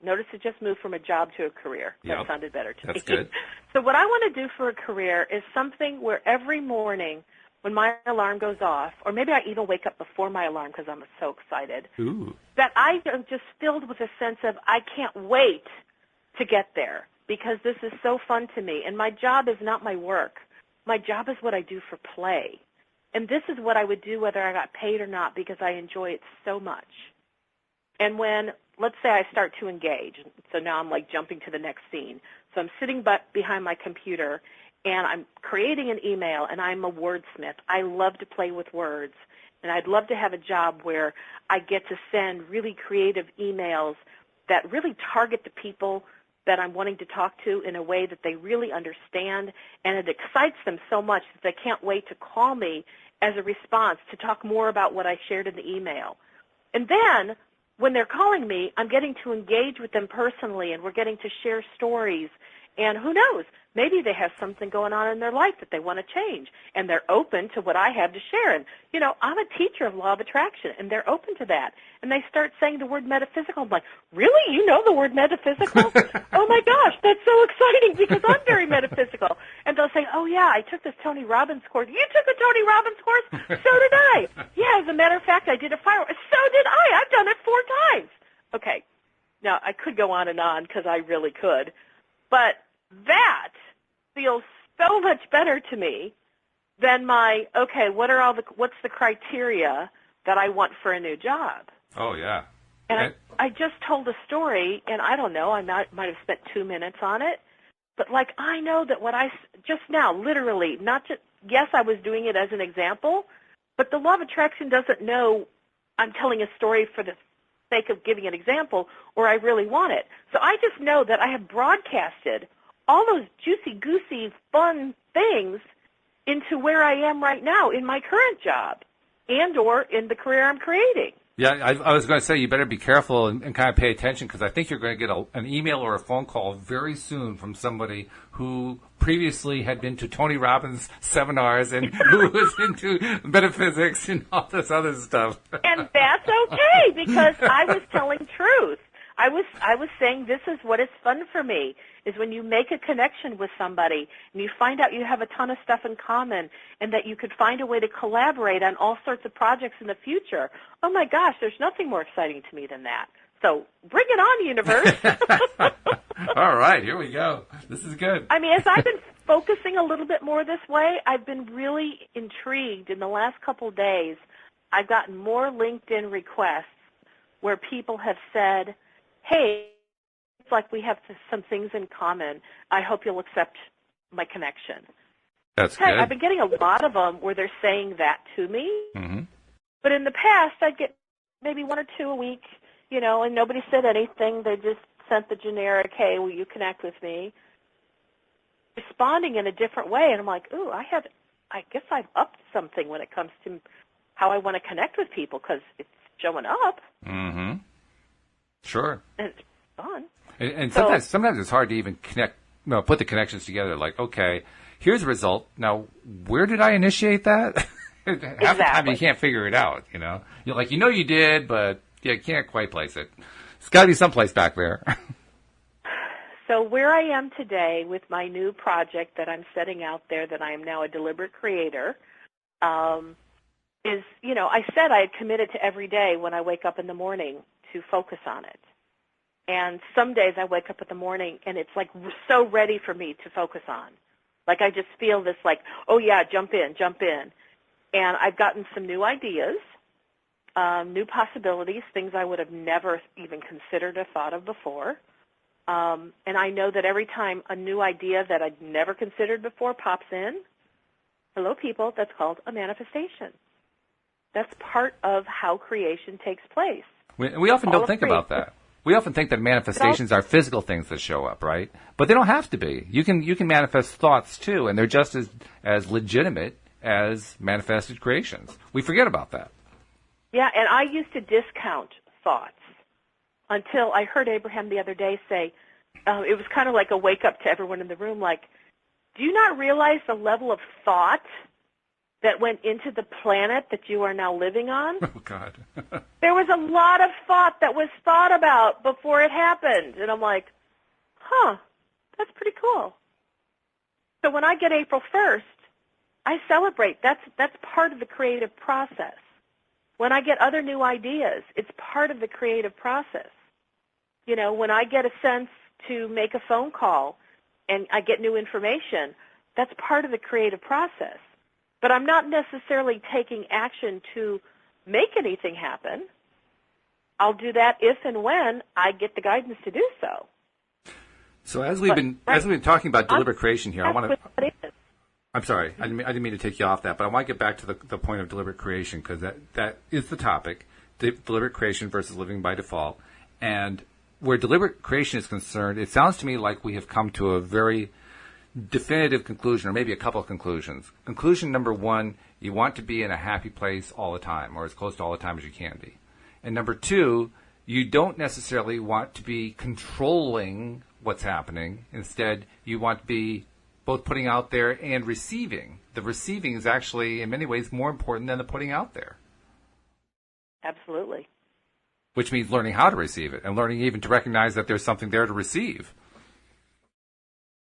notice it just moved from a job to a career. That sounded better to me. That's good. So what I want to do for a career is something where every morning when my alarm goes off, or maybe I even wake up before my alarm because I'm so excited, that I am just filled with a sense of I can't wait to get there because this is so fun to me. And my job is not my work. My job is what I do for play. And this is what I would do whether I got paid or not because I enjoy it so much. And when, let's say I start to engage, so now I'm like jumping to the next scene. So I'm sitting behind my computer and I'm creating an email and I'm a wordsmith. I love to play with words. And I'd love to have a job where I get to send really creative emails that really target the people that I'm wanting to talk to in a way that they really understand, and it excites them so much that they can't wait to call me as a response to talk more about what I shared in the email. And then when they're calling me, I'm getting to engage with them personally, and we're getting to share stories. And who knows, maybe they have something going on in their life that they want to change, and they're open to what I have to share. And, you know, I'm a teacher of law of attraction, and they're open to that. And they start saying the word metaphysical. I'm like, really? You know the word metaphysical? Oh, my gosh, that's so exciting because I'm very metaphysical. And they'll say, oh, yeah, I took this Tony Robbins course. You took a Tony Robbins course? So did I. Yeah, as a matter of fact, I did a fire. So did I. I've done it 4 times. Okay. Now, I could go on and on because I really could. But that feels so much better to me than my, okay, what's the criteria that I want for a new job? Oh, yeah. And I just told a story, and I don't know, I might have spent 2 minutes on it, but like I know that what I just now, literally, not just, yes, I was doing it as an example, but the law of attraction doesn't know I'm telling a story for the sake of giving an example, or I really want it. So I just know that I have broadcasted all those juicy, goosey, fun things into where I am right now in my current job and or in the career I'm creating. Yeah, I was going to say you better be careful and kind of pay attention because I think you're going to get an email or a phone call very soon from somebody who previously had been to Tony Robbins seminars and who was into metaphysics and all this other stuff. And that's okay because I was telling truth. I was saying this is what is fun for me, is when you make a connection with somebody and you find out you have a ton of stuff in common and that you could find a way to collaborate on all sorts of projects in the future. Oh, my gosh, there's nothing more exciting to me than that. So bring it on, universe. All right, here we go. This is good. I mean, as I've been focusing a little bit more this way, I've been really intrigued. In the last couple of days, I've gotten more LinkedIn requests where people have said, hey, like we have some things in common. I hope you'll accept my connection. That's good. I've been getting a lot of them where they're saying that to me. Mm-hmm. But in the past, I'd get maybe 1 or 2 a week, and nobody said anything. They just sent the generic, hey, will you connect with me? Responding in a different way. And I'm like, ooh, I guess I've upped something when it comes to how I want to connect with people because it's showing up. Mm-hmm. Sure. And it's fun. And sometimes it's hard to even put the connections together. Like, okay, here's a result. Now, where did I initiate that? Half the time you can't figure it out, You're like, you did, but you can't quite place it. It's got to be someplace back there. So where I am today with my new project that I'm setting out there that I am now a deliberate creator is, I said I had committed to every day when I wake up in the morning to focus on it. And some days I wake up in the morning and it's like so ready for me to focus on. Like I just feel this like, oh yeah, jump in. And I've gotten some new ideas, new possibilities, things I would have never even considered or thought of before. And I know that every time a new idea that I'd never considered before pops in, hello people, that's called a manifestation. That's part of how creation takes place. We often don't think about that. We often think that manifestations are physical things that show up, right? But they don't have to be. You can manifest thoughts too, and they're just as legitimate as manifested creations. We forget about that. Yeah, and I used to discount thoughts until I heard Abraham the other day say, it was kind of like a wake-up to everyone in the room, like, do you not realize the level of thought that went into the planet that you are now living on? Oh, God. There was a lot of thought that was thought about before it happened. And I'm like, that's pretty cool. So when I get April 1st, I celebrate. That's part of the creative process. When I get other new ideas, it's part of the creative process. When I get a sense to make a phone call and I get new information, that's part of the creative process. But I'm not necessarily taking action to make anything happen. I'll do that if and when I get the guidance to do so. So as we've been talking about deliberate creation here, I'm sorry, I didn't mean to take you off that, but I want to get back to the point of deliberate creation because that is the topic, deliberate creation versus living by default. And where deliberate creation is concerned, it sounds to me like we have come to a very definitive conclusion, or maybe a couple of conclusions. Conclusion number one, you want to be in a happy place all the time, or as close to all the time as you can be. And number two, you don't necessarily want to be controlling what's happening. Instead, you want to be both putting out there and receiving. The receiving is actually, in many ways, more important than the putting out there. Absolutely. Which means learning how to receive it and learning even to recognize that there's something there to receive.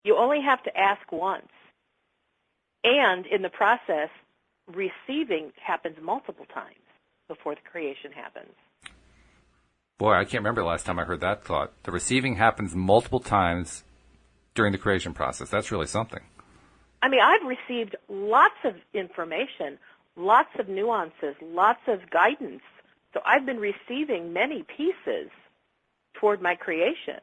You only have to ask once. And in the process, receiving happens multiple times before the creation happens. Boy, I can't remember the last time I heard that thought. The receiving happens multiple times during the creation process. That's really something. I mean, I've received lots of information, lots of nuances, lots of guidance. So I've been receiving many pieces toward my creation.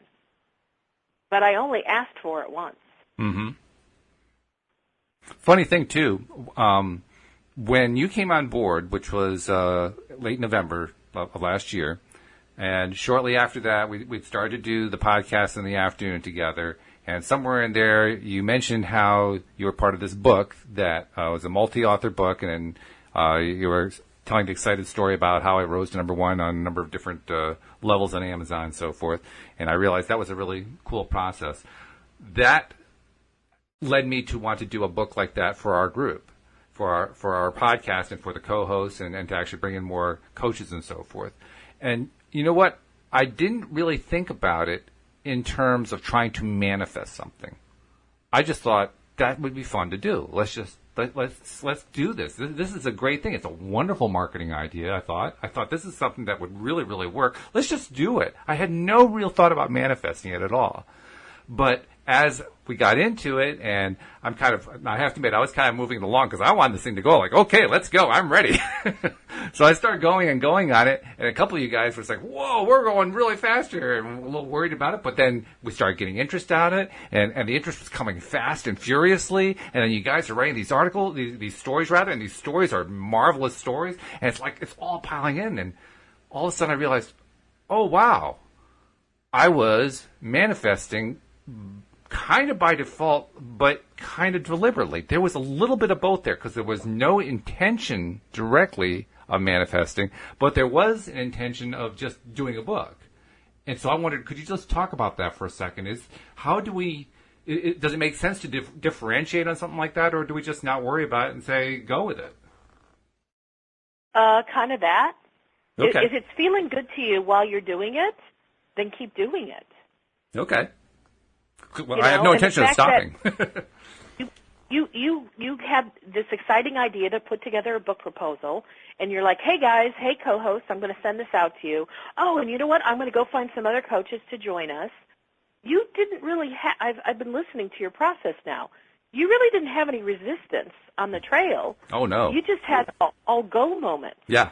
But I only asked for it once. Mm-hmm. Funny thing, too, when you came on board, which was late November of last year, and shortly after that, we started to do the podcast in the afternoon together, and somewhere in there, you mentioned how you were part of this book that was a multi-author book, and you were telling the excited story about how I rose to number one on a number of different levels on Amazon and so forth. And I realized that was a really cool process. That led me to want to do a book like that for our group, for our podcast and for the co-hosts and to actually bring in more coaches and so forth. And you know what? I didn't really think about it in terms of trying to manifest something. I just thought that would be fun to do. Let's do this. This is a great thing. It's a wonderful marketing idea, I thought this is something that would really, really work. Let's just do it. I had no real thought about manifesting it at all. But as we got into it, and I have to admit, I was kind of moving it along because I wanted this thing to go like, okay, let's go. I'm ready. So I started going on it. And a couple of you guys were like, whoa, we're going really fast here. And a little worried about it. But then we started getting interest out of it. And the interest was coming fast and furiously. And then you guys are writing these articles, these stories rather. And these stories are marvelous stories. And it's like, it's all piling in. And all of a sudden I realized, oh, wow, I was manifesting kind of by default, but kind of deliberately. There was a little bit of both there because there was no intention directly of manifesting, but there was an intention of just doing a book. And so I wondered, could you just talk about that for a second? How do we, does it make sense to differentiate on something like that, or do we just not worry about it and say, go with it? Kind of that. Okay. If it's feeling good to you while you're doing it, then keep doing it. Okay. Well, I have no intention of stopping. You had this exciting idea to put together a book proposal, and you're like, hey, guys, hey, co-hosts, I'm going to send this out to you. Oh, and you know what? I'm going to go find some other coaches to join us. You didn't really have – I've been listening to your process now. You really didn't have any resistance on the trail. Oh, no. You just had all-go moments. Yeah.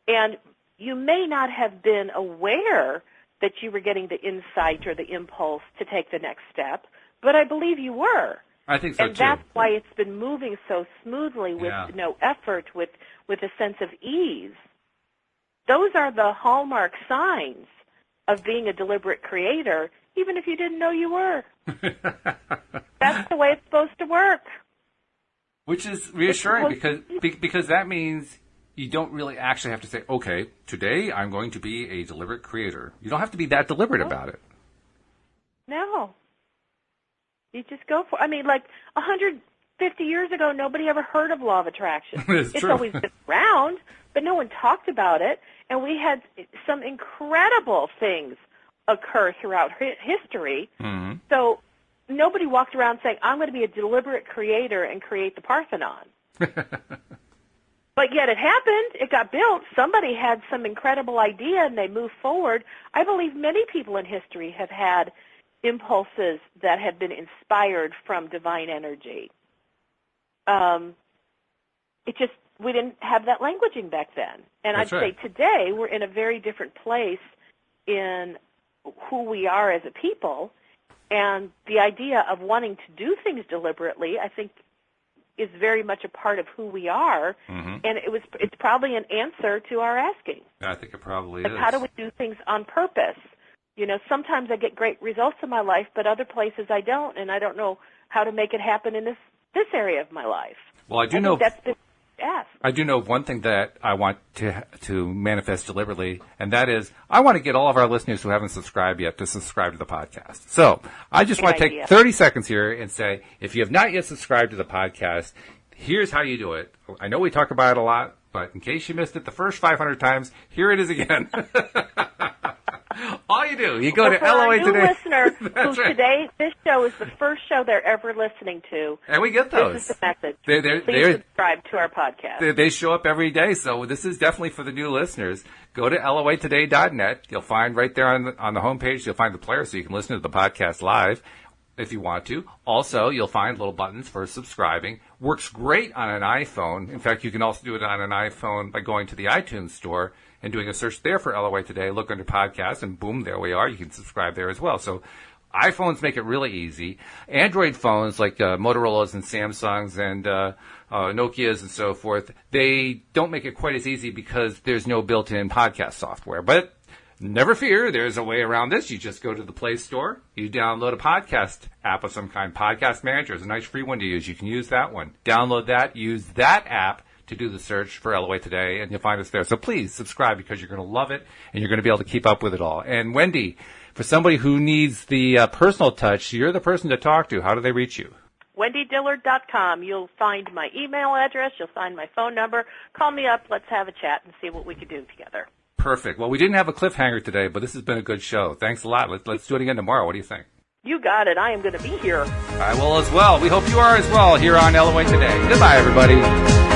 And you may not have been aware that you were getting the insight or the impulse to take the next step, but I believe you were. I think so, and that's why it's been moving so smoothly with no effort, with a sense of ease. Those are the hallmark signs of being a deliberate creator, even if you didn't know you were. That's the way it's supposed to work. Which is reassuring because that means you don't really actually have to say, okay, today I'm going to be a deliberate creator. You don't have to be that deliberate about it. No. You just go for it. I mean, like 150 years ago, nobody ever heard of law of attraction. It's always been around, but no one talked about it. And we had some incredible things occur throughout history. Mm-hmm. So nobody walked around saying, I'm going to be a deliberate creator and create the Parthenon. But yet it happened. It got built. Somebody had some incredible idea, and they moved forward. I believe many people in history have had impulses that have been inspired from divine energy. We didn't have that languaging back then. And I'd say today we're in a very different place in who we are as a people, and the idea of wanting to do things deliberately, I think, is very much a part of who we are, and it's probably an answer to our asking. I think it probably is. How do we do things on purpose? You know, sometimes I get great results in my life, but other places I don't, and I don't know how to make it happen in this area of my life. Well, I think that's been asked. I do know one thing that I want to manifest deliberately, and that is I want to get all of our listeners who haven't subscribed yet to subscribe to the podcast. So I just want to take 30 seconds here and say, if you have not yet subscribed to the podcast, here's how you do it. I know we talk about it a lot, but in case you missed it the first 500 times, here it is again. All you do, you go to LOA Today. For a new listener who today, this show is the first show they're ever listening to. And we get those. This is the message. Please subscribe to our podcast. They show up every day, so this is definitely for the new listeners. Go to loatoday.net. You'll find right there on the homepage, you'll find the player so you can listen to the podcast live if you want to. Also, you'll find little buttons for subscribing. Works great on an iPhone. In fact, you can also do it on an iPhone by going to the iTunes store and doing a search there for LOA Today, look under podcasts, and boom, there we are. You can subscribe there as well. So iPhones make it really easy. Android phones like Motorola's and Samsung's and Nokia's and so forth, they don't make it quite as easy because there's no built-in podcast software. But never fear, there's a way around this. You just go to the Play Store, you download a podcast app of some kind. Podcast Manager is a nice free one to use. You can use that one. Download that, use that app to do the search for LOA Today, and you'll find us there. So please subscribe because you're going to love it, and you're going to be able to keep up with it all. And Wendy, for somebody who needs the personal touch, you're the person to talk to. How do they reach you? WendyDillard.com. You'll find my email address. You'll find my phone number. Call me up. Let's have a chat and see what we can do together. Perfect. Well, we didn't have a cliffhanger today, but this has been a good show. Thanks a lot. Let's do it again tomorrow. What do you think? You got it. I am going to be here. I will as well. We hope you are as well here on LOA Today. Goodbye, everybody.